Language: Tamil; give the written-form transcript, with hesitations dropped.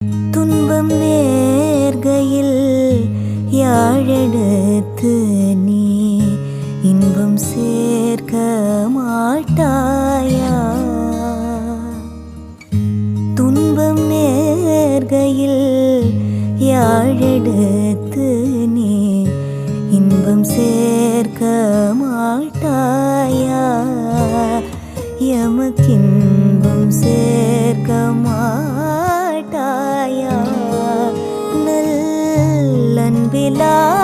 துன்பம் நேர்கையில் யாழெடுத்து நீ இன்பம் சேர்க்க மாட்டாயா? துன்பம் நேர்கையில் யாழெடுத்து நீ இன்பம் சேர்க்க மாட்டாயா? எமக்கின்பம் சேர்க்க மாட்டாயா? நல்லன்பிலா